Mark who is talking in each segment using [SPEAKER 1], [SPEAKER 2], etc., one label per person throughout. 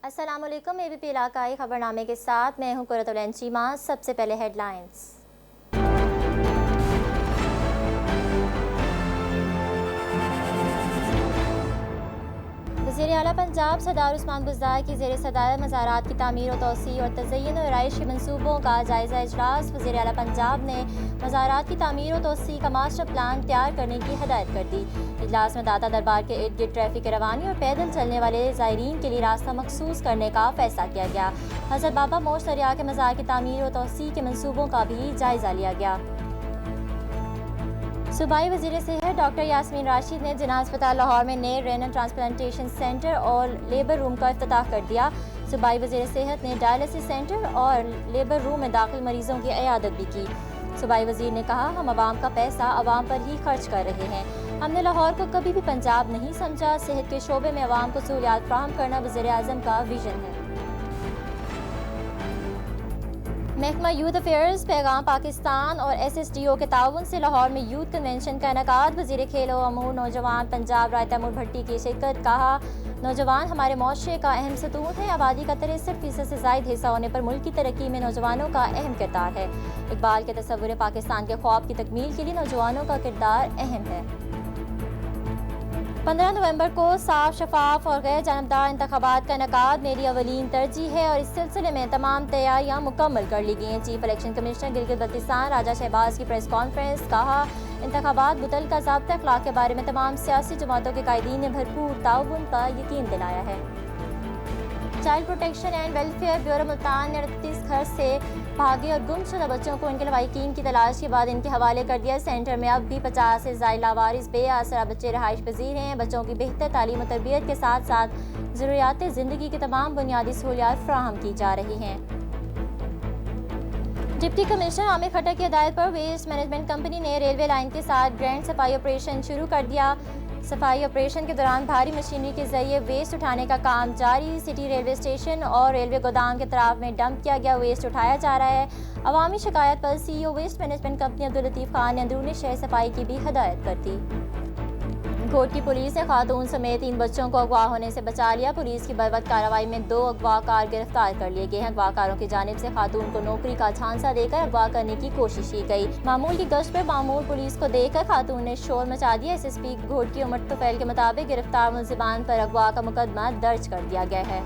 [SPEAKER 1] السلام علیکم، اے B P علاقائی خبرنامے کے ساتھ میں ہوں قرۃ العین چیمہ۔ سب سے پہلے ہیڈ لائنز۔ وزیر اعلیٰ پنجاب سردار عثمان بزدار کی زیر صدارت مزارات کی تعمیر و توسیع اور تزئین و آرائش کے منصوبوں کا جائزہ اجلاس۔ وزیر اعلیٰ پنجاب نے مزارات کی تعمیر و توسیع کا ماسٹر پلان تیار کرنے کی ہدایت کر دی۔ اجلاس میں داتا دربار کے ارد گرد ٹریفک کی روانی اور پیدل چلنے والے زائرین کے لیے راستہ مخصوص کرنے کا فیصلہ کیا گیا۔ حضرت بابا موش دریا کے مزار کی تعمیر و توسیع کے منصوبوں کا بھی جائزہ لیا گیا۔ صوبائی وزیر صحت ڈاکٹر یاسمین راشد نے جناح اسپتال لاہور میں نئے رینل ٹرانسپلانٹیشن سینٹر اور لیبر روم کا افتتاح کر دیا۔ صوبائی وزیر صحت نے ڈائلسس سینٹر اور لیبر روم میں داخل مریضوں کی عیادت بھی کی۔ صوبائی وزیر نے کہا، ہم عوام کا پیسہ عوام پر ہی خرچ کر رہے ہیں۔ ہم نے لاہور کو کبھی بھی پنجاب نہیں سمجھا۔ صحت کے شعبے میں عوام کو سہولیات فراہم کرنا وزیر اعظم کا ویژن ہے۔ محکمہ یوتھ افیئرز، پیغام پاکستان اور ایس ایس ڈی او کے تعاون سے لاہور میں یوتھ کنونشن کا انعقاد۔ وزیر کھیل و امور نوجوان پنجاب رائے تیمور بھٹی کی شرکت۔ کہا، نوجوان ہمارے معاشرے کا اہم ستون ہے۔ آبادی کا 63% سے زائد حصہ ہونے پر ملک کی ترقی میں نوجوانوں کا اہم کردار ہے۔ اقبال کے تصور پاکستان کے خواب کی تکمیل کے لیے نوجوانوں کا کردار اہم ہے۔ 15 نومبر کو صاف، شفاف اور غیر جانبدار انتخابات کا انعقاد میری اولین ترجیح ہے اور اس سلسلے میں تمام تیاریاں مکمل کر لی گئی ہیں۔ Chief election commissioner Gilgit Baltistan Raja Shahbaz کی پریس کانفرنس۔ کہا، انتخابات متعلقہ ضابطۂ اخلاق کے بارے میں تمام سیاسی جماعتوں کے قائدین نے بھرپور تعاون کا یقین دلایا ہے۔ Child protection and welfare bureau Multan نے 38 گھر سے بھاگے اور گم شدہ بچوں کو ان کے لواحقین کی تلاش کے بعد ان کے حوالے کر دیا۔ سینٹر میں اب بھی 50 سے زائد لاوارث بے آسرا بچے رہائش پذیر ہیں۔ بچوں کی بہتر تعلیم و تربیت کے ساتھ ساتھ ضروریات زندگی کی تمام بنیادی سہولیات فراہم کی جا رہی ہیں۔ ڈپٹی کمشنر عامر کھٹر کی ہدایت پر ویسٹ مینجمنٹ کمپنی نے ریلوے لائن کے ساتھ گرینڈ صفائی آپریشن شروع کر دیا۔ صفائی آپریشن کے دوران بھاری مشینری کے ذریعے ویسٹ اٹھانے کا کام جاری۔ سٹی ریلوے اسٹیشن اور ریلوے گودام کے اطراف میں ڈمپ کیا گیا ویسٹ اٹھایا جا رہا ہے۔ عوامی شکایت پر سی ای او waste management company Abdul Latif Khan نے اندرونی شہر صفائی کی بھی ہدایت کر دی۔ گھوٹ کی پولیس نے خاتون سمیت 3 بچوں کو اغوا ہونے سے بچا لیا۔ پولیس کی بروقت کارروائی میں 2 اغوا کار گرفتار کر لیے گئے ہیں۔ اغوا کاروں کی جانب سے خاتون کو نوکری کا جھانسا دے کر اغوا کرنے کی کوشش کی گئی۔ معمول کی گشت پر معمور پولیس کو دیکھ کر خاتون نے شور مچا دیا۔ ایس ایس پی گھوٹ کی عمر طفیل کے مطابق گرفتار ملزمان پر اغوا کا مقدمہ درج کر دیا گیا ہے۔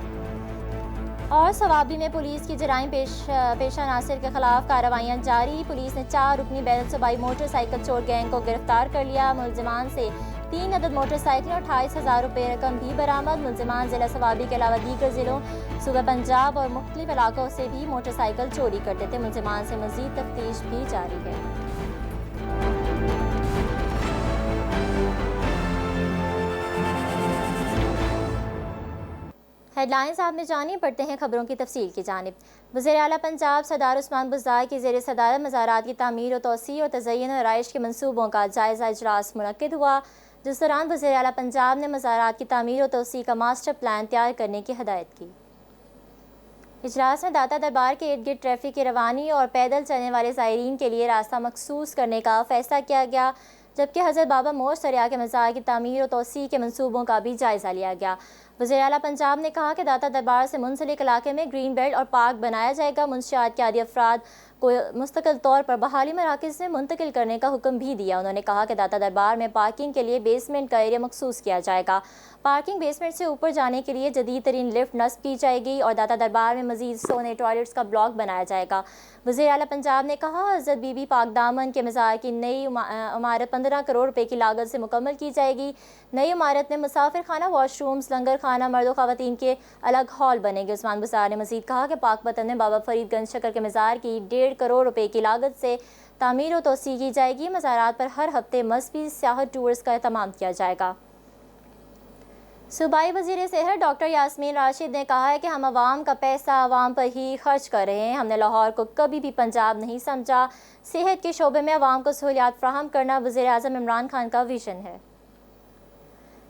[SPEAKER 1] اور صوابی میں پولیس کی جرائم پیشہ عناصر کے خلاف کارروائیاں جاری۔ پولیس نے 4 رکنی بین الصوبائی موٹر سائیکل چور گینگ کو گرفتار کر لیا۔ ملزمان سے 3 عدد موٹر سائیکلیں اور 28,000 روپے رقم بھی برآمد۔ ملزمان ضلع صوابی کے علاوہ دیگر ضلعوں، صوبہ پنجاب اور مختلف علاقوں سے بھی موٹر سائیکل چوری کرتے تھے۔ ملزمان سے مزید تفتیش بھی جاری ہے۔ ہیڈ لائنز آپ نے جانی، پڑھتے ہیں خبروں کی تفصیل کی جانب۔ وزیر اعلیٰ پنجاب سردار عثمان بزدار کی زیر صدارت مزارات کی تعمیر و توسیع اور تزئین و آرائش کے منصوبوں کا جائزہ اجلاس منعقد ہوا، جس دوران وزیر اعلیٰ پنجاب نے مزارات کی تعمیر و توسیع کا ماسٹر پلان تیار کرنے کی ہدایت کی۔ اجلاس میں داتا دربار کے ارد گرد ٹریفک کی روانی اور پیدل چلنے والے زائرین کے لیے راستہ مخصوص کرنے کا فیصلہ کیا گیا، جبکہ حضرت بابا موش دریا کے مزار کی تعمیر و توسیع کے منصوبوں کا بھی جائزہ لیا گیا۔ وزیر اعلیٰ پنجاب نے کہا کہ داتا دربار سے منسلک علاقے میں گرین بیلٹ اور پارک بنایا جائے گا۔ منشیات کے عادی افراد کو مستقل طور پر بحالی مراکز میں منتقل کرنے کا حکم بھی دیا۔ انہوں نے کہا کہ داتا دربار میں پارکنگ کے لیے بیسمنٹ کا ایریا مخصوص کیا جائے گا۔ پارکنگ بیسمنٹ سے اوپر جانے کے لیے جدید ترین لفٹ نصب کی جائے گی اور داتا دربار میں مزید 100 نئے ٹوائلٹس کا بلاک بنایا جائے گا۔ وزیر اعلیٰ پنجاب نے کہا، حضرت بی بی پاک دامن کے مزار کی نئی عمارت 15 کروڑ روپے کی لاگت سے مکمل کی جائے گی۔ نئی عمارت میں مسافر خانہ، واش رومز، لنگر خانہ، مرد و خواتین کے الگ ہال بنے گے۔ عثمان بزدار نے مزید کہا کہ پاک وطن میں بابا فرید گنج شکر کے مزار کی 1.5 کروڑ روپے کی لاگت سے تعمیر و توسیع کی جائے گی۔ مزارات پر ہر ہفتے مذہبی سیاحت ٹورز کا اہتمام کیا جائے گا۔ صوبائی وزیر صحت ڈاکٹر یاسمین راشد نے کہا ہے کہ ہم عوام کا پیسہ عوام پر ہی خرچ کر رہے ہیں۔ ہم نے لاہور کو کبھی بھی پنجاب نہیں سمجھا۔ صحت کے شعبے میں عوام کو سہولیات فراہم کرنا وزیر اعظم عمران خان کا ویژن ہے۔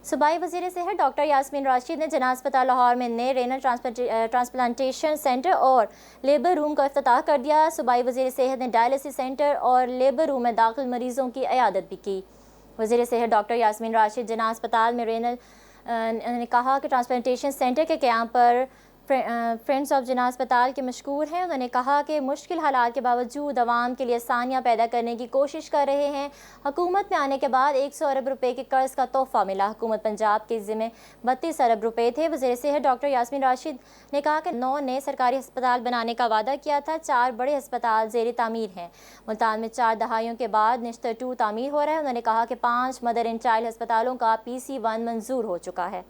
[SPEAKER 1] صوبائی وزیر صحت ڈاکٹر یاسمین راشد نے جناح اسپتال لاہور میں نئے رینل ٹرانسپلانٹیشن سینٹر اور لیبر روم کا افتتاح کر دیا۔ صوبائی وزیر صحت نے ڈائلسس سینٹر اور لیبر روم میں داخل مریضوں کی عیادت بھی کی۔ وزیر صحت ڈاکٹر یاسمین راشد جناح اسپتال میں رینل نے کہا کہ ٹرانسپلانٹیشن سینٹر کے قیام پر فرینڈز آف جناح اسپتال کے مشکور ہیں۔ انہوں نے کہا کہ مشکل حالات کے باوجود عوام کے لیے آسانیاں پیدا کرنے کی کوشش کر رہے ہیں۔ حکومت میں آنے کے بعد 100 ارب روپے کے قرض کا تحفہ ملا۔ حکومت پنجاب کے ذمہ 32 ارب روپے تھے۔ وزیر صحت ڈاکٹر یاسمین راشد نے کہا کہ 9 نئے سرکاری ہسپتال بنانے کا وعدہ کیا تھا۔ 4 بڑے ہسپتال زیر تعمیر ہیں۔ ملتان میں 4 دہائیوں کے بعد نشتر 2 تعمیر ہو رہا ہے۔ انہوں نے کہا کہ 5 مدر اینڈ چائلڈ ہسپتالوں کا PC1 منظور ہو چکا ہے۔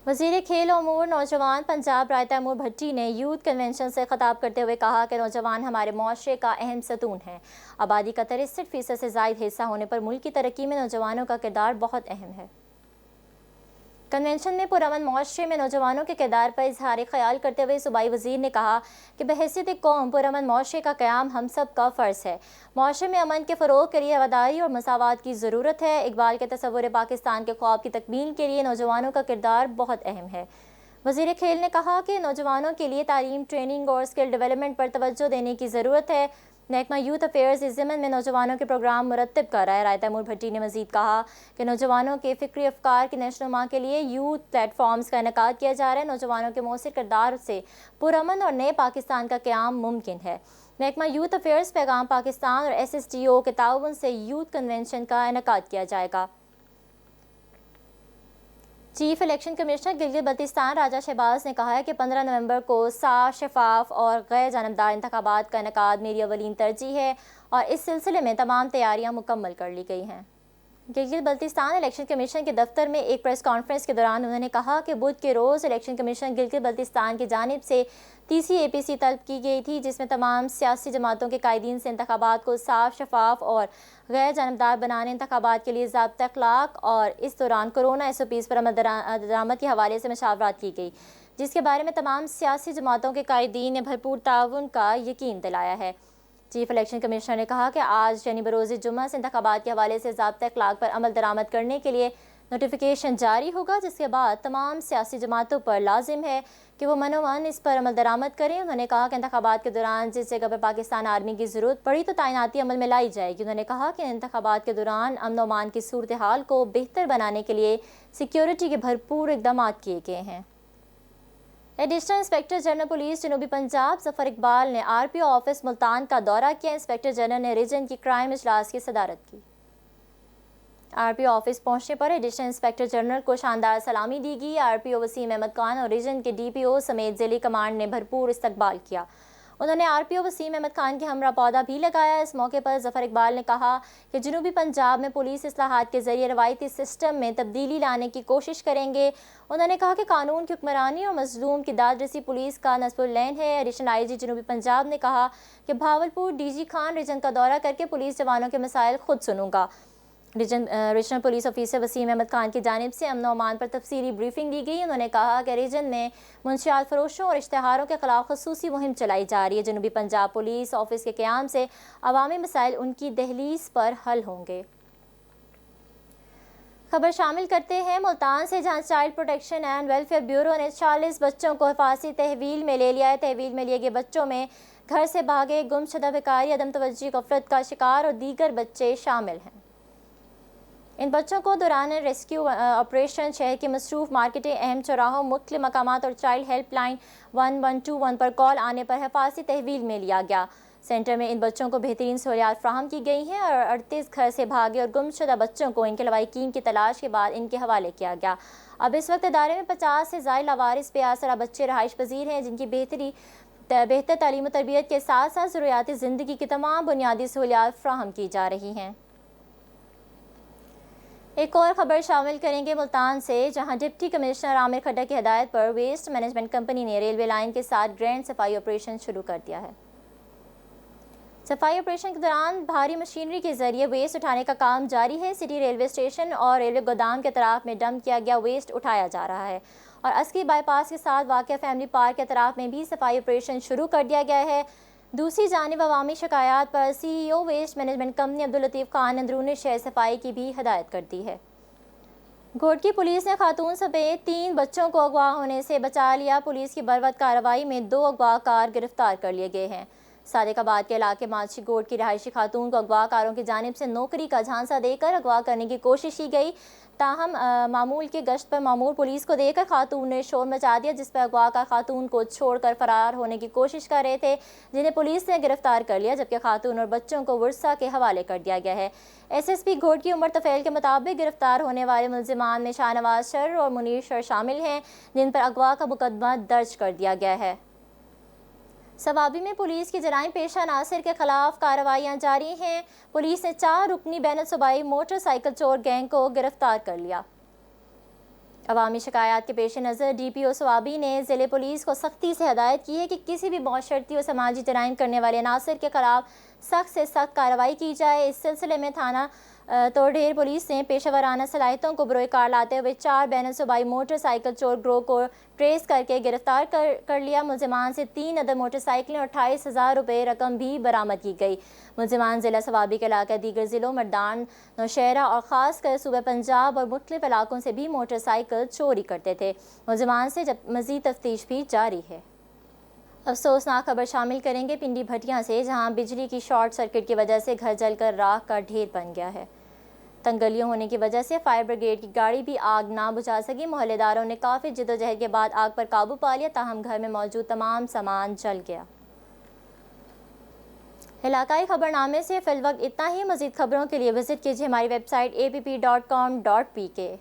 [SPEAKER 1] وزیر کھیل و امور نوجوان پنجاب رائے تیمور بھٹی نے یوتھ کنونشن سے خطاب کرتے ہوئے کہا کہ نوجوان ہمارے معاشرے کا اہم ستون ہیں۔ آبادی کا 63% سے زائد حصہ ہونے پر ملک کی ترقی میں نوجوانوں کا کردار بہت اہم ہے۔ کنونشن میں پرامن معاشرے میں نوجوانوں کے کردار پر اظہار خیال کرتے ہوئے صوبائی وزیر نے کہا کہ بحیثیت قوم پرامن معاشرے کا قیام ہم سب کا فرض ہے۔ معاشرے میں امن کے فروغ کے لیے رواداری اور مساوات کی ضرورت ہے۔ اقبال کے تصور پاکستان کے خواب کی تکمیل کے لیے نوجوانوں کا کردار بہت اہم ہے۔ وزیر کھیل نے کہا کہ نوجوانوں کے لیے تعلیم، ٹریننگ اور اسکل ڈیولپمنٹ پر توجہ دینے کی ضرورت ہے۔ محکمہ یوتھ افیئرز اس ضمن میں نوجوانوں کے پروگرام مرتب کر رہا ہے۔ رائے تیمور بھٹی نے مزید کہا کہ نوجوانوں کے فکری افکار کی نشو و نما کے لیے یوتھ پلیٹ فارمز کا انعقاد کیا جا رہا ہے۔ نوجوانوں کے مؤثر کردار سے پرامن اور نئے پاکستان کا قیام ممکن ہے۔ محکمہ یوتھ افیئرز، پیغام پاکستان اور SSDO کے تعاون سے یوتھ کنونشن کا انعقاد کیا جائے گا۔ Chief election commissioner Gilgit Baltistan Raja Shahbaz نے کہا ہے کہ 15 نومبر کو صاف، شفاف اور غیر جانبدار انتخابات کا انعقاد میری اولین ترجیح ہے اور اس سلسلے میں تمام تیاریاں مکمل کر لی گئی ہیں۔ گلگت بلتستان الیکشن کمیشن کے دفتر میں ایک پریس کانفرنس کے دوران انہوں نے کہا کہ بدھ کے روز الیکشن کمیشن گلگت بلتستان کی جانب سے تیسری APC طلب کی گئی تھی، جس میں تمام سیاسی جماعتوں کے قائدین سے انتخابات کو صاف، شفاف اور غیر جانبدار بنانے، انتخابات کے لیے ضابطۂ اخلاق اور اس دوران کورونا SOPs پر عمل درآمد کے حوالے سے مشاورات کی گئی، جس کے بارے میں تمام سیاسی جماعتوں کے قائدین نے بھرپور تعاون کا یقین دلایا ہے۔ چیف الیکشن کمشنر نے کہا کہ آج یعنی بروز جمعہ سے انتخابات کے حوالے سے ضابطۂ اخلاق پر عمل درآمد کرنے کے لیے نوٹیفیکیشن جاری ہوگا، جس کے بعد تمام سیاسی جماعتوں پر لازم ہے کہ وہ منومن اس پر عمل درآمد کریں۔ انہوں نے کہا کہ انتخابات کے دوران جس جگہ پر پاکستان آرمی کی ضرورت پڑی تو تعیناتی عمل میں لائی جائے گی۔ انہوں نے کہا کہ انتخابات کے دوران امن و امان کی صورتحال کو بہتر بنانے کے لیے سیکیورٹی کے بھرپور اقدامات کیے گئے ہیں۔ ایڈیشنل انسپکٹر جنرل پولیس جنوبی پنجاب ظفر اقبال نے RPO آفس ملتان کا دورہ کیا۔ انسپکٹر جنرل نے ریجن کی کرائم اجلاس کی صدارت کی۔ RPO آفس پہنچنے پر ایڈیشنل انسپکٹر جنرل کو شاندار سلامی دی گئی۔ RPO وسیم احمد خان اور ریجن کے DPO سمیت ذیلی کمانڈ نے بھرپور استقبال کیا۔ انہوں نے RPO وسیم احمد خان کے ہمراہ پودا بھی لگایا۔ اس موقع پر ظفر اقبال نے کہا کہ جنوبی پنجاب میں پولیس اصلاحات کے ذریعے روایتی سسٹم میں تبدیلی لانے کی کوشش کریں گے۔ انہوں نے کہا کہ قانون کی حکمرانی اور مظلوم کی داد رسی پولیس کا نصب العین ہے۔ ایڈیشنل IG جنوبی پنجاب نے کہا کہ بھاولپور DG خان ریجن کا دورہ کر کے پولیس جوانوں کے مسائل خود سنوں گا۔ Regional police officer Waseem Ahmed Khan کی جانب سے امن و امان پر تفصیلی بریفنگ دی گئی۔ انہوں نے کہا کہ ریجن میں منشیات فروشوں اور اشتہاروں کے خلاف خصوصی مہم چلائی جا رہی ہے۔ جنوبی پنجاب پولیس آفس کے قیام سے عوامی مسائل ان کی دہلیز پر حل ہوں گے۔ خبر شامل کرتے ہیں ملتان سے، جہاں child protection and welfare bureau نے 40 بچوں کو حفاظتی تحویل میں لے لیا ہے۔ تحویل میں لیے گئے بچوں میں گھر سے بھاگے، گم شدہ، بھکاری، عدم توجہی، غفلت کا شکار اور دیگر بچے شامل ہیں۔ ان بچوں کو دوران ریسکیو آپریشن شہر کی مصروف مارکیٹیں، اہم چوراہوں، مختلف مقامات اور چائلڈ ہیلپ لائن 1121 پر کال آنے پر حفاظتی تحویل میں لیا گیا۔ سینٹر میں ان بچوں کو بہترین سہولیات فراہم کی گئی ہیں اور 38 گھر سے بھاگے اور گم شدہ بچوں کو ان کے لواحقین کی تلاش کے بعد ان کے حوالے کیا گیا۔ اب اس وقت ادارے میں 50 سے زائد لاوارث بے آسرا بچے رہائش پذیر ہیں، جن کی بہتر تعلیم و تربیت کے ساتھ ساتھ ضروریات زندگی کی تمام بنیادی سہولیات فراہم کی جا رہی ہیں۔ ایک اور خبر شامل کریں گے ملتان سے، جہاں ڈپٹی کمشنر عامر کھڈا کی ہدایت پر ویسٹ مینجمنٹ کمپنی نے ریلوے لائن کے ساتھ گرینڈ صفائی آپریشن شروع کر دیا ہے۔ صفائی آپریشن کے دوران بھاری مشینری کے ذریعے ویسٹ اٹھانے کا کام جاری ہے۔ سٹی ریلوے اسٹیشن اور ریلوے گودام کے اطراف میں ڈمپ کیا گیا ویسٹ اٹھایا جا رہا ہے اور عسکری بائی پاس کے ساتھ واقع فیملی پارک کے اطراف میں بھی صفائی آپریشن شروع کر دیا گیا ہے۔ دوسری جانب عوامی شکایات پر CEO waste management company Abdul Latif Khan نے اندرونی شہر صفائی کی بھی ہدایت کر دی ہے۔ گھوٹکی پولیس نے خاتون سمیت 3 بچوں کو اغوا ہونے سے بچا لیا۔ پولیس کی بروقت کارروائی میں 2 اغوا کار گرفتار کر لیے گئے ہیں۔ صادق آباد کے علاقے مانچھی گوٹ کی رہائشی خاتون کو اغوا کاروں کی جانب سے نوکری کا جھانسا دے کر اغوا کرنے کی کوشش کی گئی، تاہم معمول کے گشت پر معمور پولیس کو دیکھ کر خاتون نے شور مچا دیا، جس پر اغوا کار خاتون کو چھوڑ کر فرار ہونے کی کوشش کر رہے تھے، جنہیں پولیس نے گرفتار کر لیا، جبکہ خاتون اور بچوں کو ورثاء کے حوالے کر دیا گیا ہے۔ ایس ایس پی گھوٹکی عمر طفیل کے مطابق گرفتار ہونے والے ملزمان میں شاہ نواز شر اور منیر شر شامل ہیں، جن پر اغوا کا مقدمہ درج کر دیا گیا ہے۔ صوابی میں پولیس کی جرائم پیشہ عناصر کے خلاف کارروائیاں جاری ہیں۔ پولیس نے 4 رکنی بین الصوبائی موٹر سائیکل چور گینگ کو گرفتار کر لیا۔ عوامی شکایات کے پیش نظر ڈی پی او صوابی نے ضلع پولیس کو سختی سے ہدایت کی ہے کہ کسی بھی معاشرتی و سماجی جرائم کرنے والے عناصر کے خلاف سخت سے سخت کارروائی کی جائے۔ اس سلسلے میں تھانہ توڈیر پولیس نے پیشہ ورانہ صلاحیتوں کو بروئے کار لاتے ہوئے 4 بین الصوبائی موٹر سائیکل چور گروہ کو ٹریس کر کے گرفتار کر لیا۔ ملزمان سے 3 عدد موٹر سائیکلیں اور 28,000 روپے رقم بھی برآمد کی گئی۔ ملزمان ضلع صوابی کے علاقہ دیگر ضلعوں مردان، نوشہرہ اور خاص کر صوبہ پنجاب اور مختلف علاقوں سے بھی موٹر سائیکل چوری کرتے تھے۔ ملزمان سے مزید تفتیش بھی جاری ہے۔ افسوسناک خبر شامل کریں گے پنڈی بھٹیاں سے، جہاں بجلی کی شارٹ سرکٹ کی وجہ سے گھر جل کر راکھ کا ڈھیر بن گیا ہے۔ تنگ گلیوں ہونے کی وجہ سے فائر بریگیڈ کی گاڑی بھی آگ نہ بجھا سکی۔ محلے داروں نے کافی جدوجہد کے بعد آگ پر قابو پا لیا، تاہم گھر میں موجود تمام سامان جل گیا۔ علاقائی خبرنامے سے فی الوقت اتنا ہی۔ مزید خبروں کے لیے وزٹ کیجیے ہماری ویب سائٹ app.com.pk۔